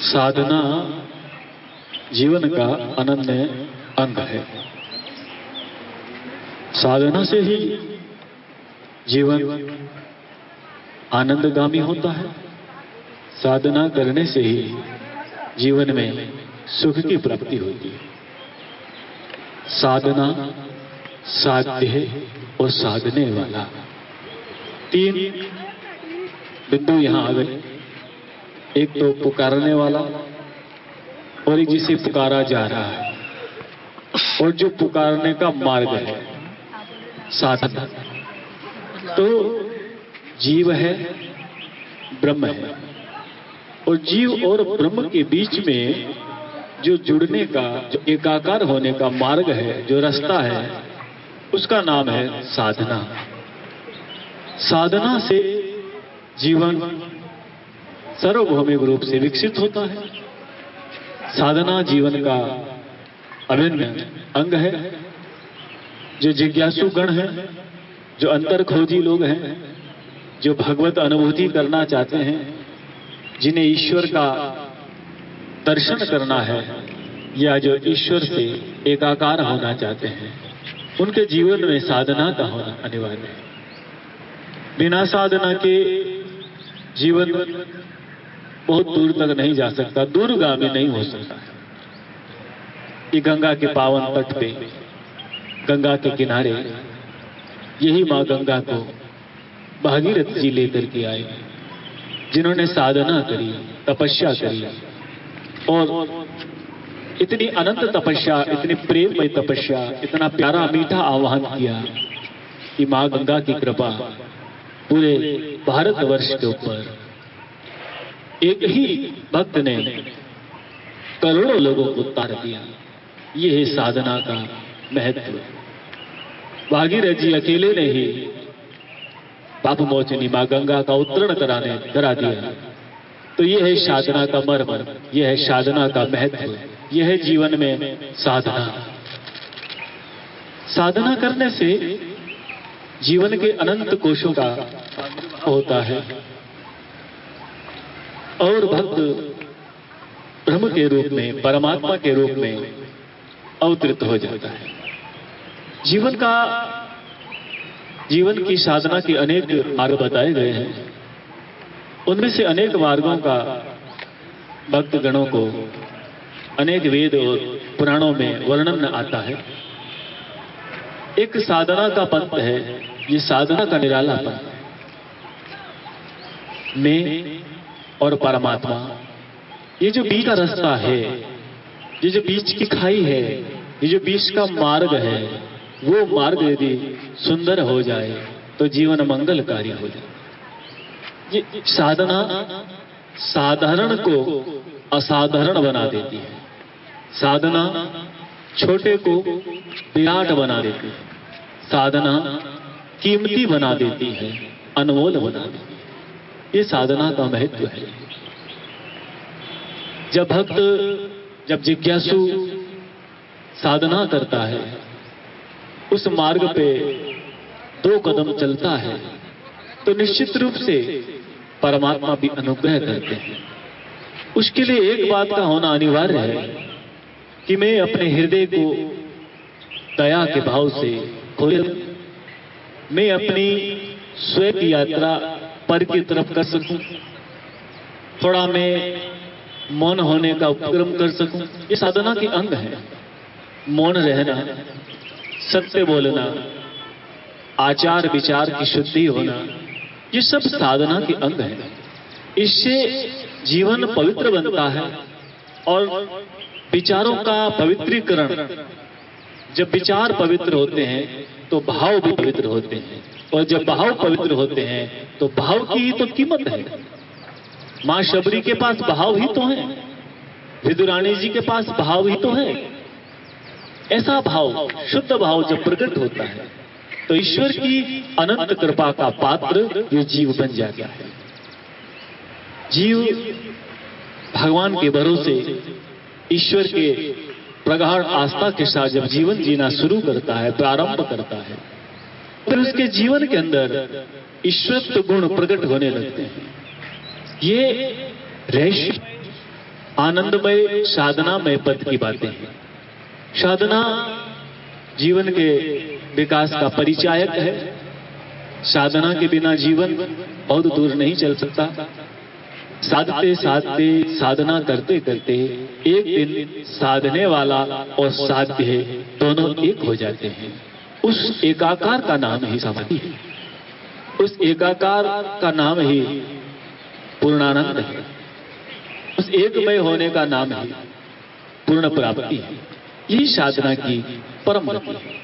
साधना जीवन का अनन्य अंग है। साधना से ही जीवन आनंदगामी होता है। साधना करने से ही जीवन में सुख की प्राप्ति होती है। साधना, साध्य और साधने वाला, तीन बिंदु यहां आ गए। एक तो पुकारने वाला और एक जिसे पुकारा जा रहा है, और जो पुकारने का मार्ग है साधना। तो जीव है, ब्रह्म है, और जीव और ब्रह्म के बीच में जो जुड़ने का, जो एकाकार होने का मार्ग है, जो रास्ता है, उसका नाम है साधना। साधना से जीवन सार्वभौमिक रूप से विकसित होता है। साधना जीवन का अभिन्न अंग है। जो जिज्ञासु गण हैं, जो अंतर खोजी लोग हैं, जो भगवत अनुभूति करना चाहते हैं, जिन्हें ईश्वर का दर्शन करना है, या जो ईश्वर से एकाकार होना चाहते हैं, उनके जीवन में साधना का होना अनिवार्य है। बिना साधना के जीवन बहुत दूर तक नहीं जा सकता, दूरगामी नहीं हो सकता। ये गंगा के पावन तट पे, गंगा के किनारे, यही मां गंगा को भागीरथ जी लेकर के आए, जिन्होंने साधना करी, तपस्या करी, और इतनी अनंत तपस्या, इतनी प्रेममय तपस्या, इतना प्यारा मीठा आह्वान किया कि मां गंगा की कृपा पूरे भारतवर्ष के ऊपर एक ही भक्त ने करोड़ों लोगों को उतार दिया। ये है साधना का महत्व। भागीरथ जी अकेले ने ही पाप मोचनी मां गंगा का उत्तरण करा दिया। तो ये है साधना का मर्म, यह है साधना का महत्व, यह है जीवन में साधना। साधना करने से जीवन के अनंत कोशों का होता है, और भक्त ब्रह्म के रूप में, परमात्मा के रूप में अवतरित हो जाता है। जीवन की साधना के अनेक मार्ग बताए गए हैं। उनमें से अनेक मार्गों का भक्त गणों को अनेक वेद और पुराणों में वर्णन आता है। एक साधना का पंथ है, ये साधना का निराला पंथ। मैं और परमात्मा, ये जो बीच का रास्ता है, ये जो बीच की खाई है, ये जो बीच का मार्ग है, वो मार्ग यदि सुंदर हो जाए तो जीवन मंगलकारी हो जाए। ये साधना साधारण को असाधारण बना देती है। साधना छोटे को विराट बना देती है। साधना कीमती बना देती है, अनमोल बना देती है। ये साधना का महत्व है। जब जिज्ञासु साधना करता है, उस मार्ग पे 2 कदम चलता है, तो निश्चित रूप से परमात्मा भी अनुग्रह करते हैं। उसके लिए एक बात का होना अनिवार्य है कि मैं अपने हृदय को दया के भाव से खोल, मैं अपनी स्वयं की यात्रा पर की तरफ कर सकूं, थोड़ा मैं मौन होने का उपक्रम कर सकूं। ये साधना के अंग है। मौन रहना, सत्य बोलना, आचार विचार की शुद्धि होना, ये सब साधना के अंग है। इससे जीवन पवित्र बनता है, और विचारों का पवित्रीकरण, जब विचार पवित्र होते हैं तो भाव भी पवित्र होते हैं, और जब भाव पवित्र होते हैं तो भाव की ही तो कीमत है। मां शबरी के पास भाव ही तो है, विदुरानी जी के पास भाव ही तो है। ऐसा भाव, शुद्ध भाव जब प्रकट होता है तो ईश्वर की अनंत कृपा का पात्र ये जीव बन जाता है। जीव भगवान के भरोसे, ईश्वर के प्रगाढ़ आस्था के साथ जब जीवन जीना शुरू करता है, प्रारंभ करता है, फिर उसके जीवन के अंदर ईश्वरत्व गुण प्रकट होने लगते हैं। ये रहस्य आनंदमय साधनामय पद की बातें हैं। साधना जीवन के विकास का परिचायक है। साधना के बिना जीवन बहुत दूर नहीं चल सकता। साधते साधते साधना करते करते एक दिन साधने वाला और साध्य दोनों एक हो जाते हैं। उस एकाकार का नाम ही समाधि है। उस एकाकार का नाम ही पूर्णानंद है। उस एकमय होने का नाम ही पूर्ण प्राप्ति है। यही साधना की परम गति है।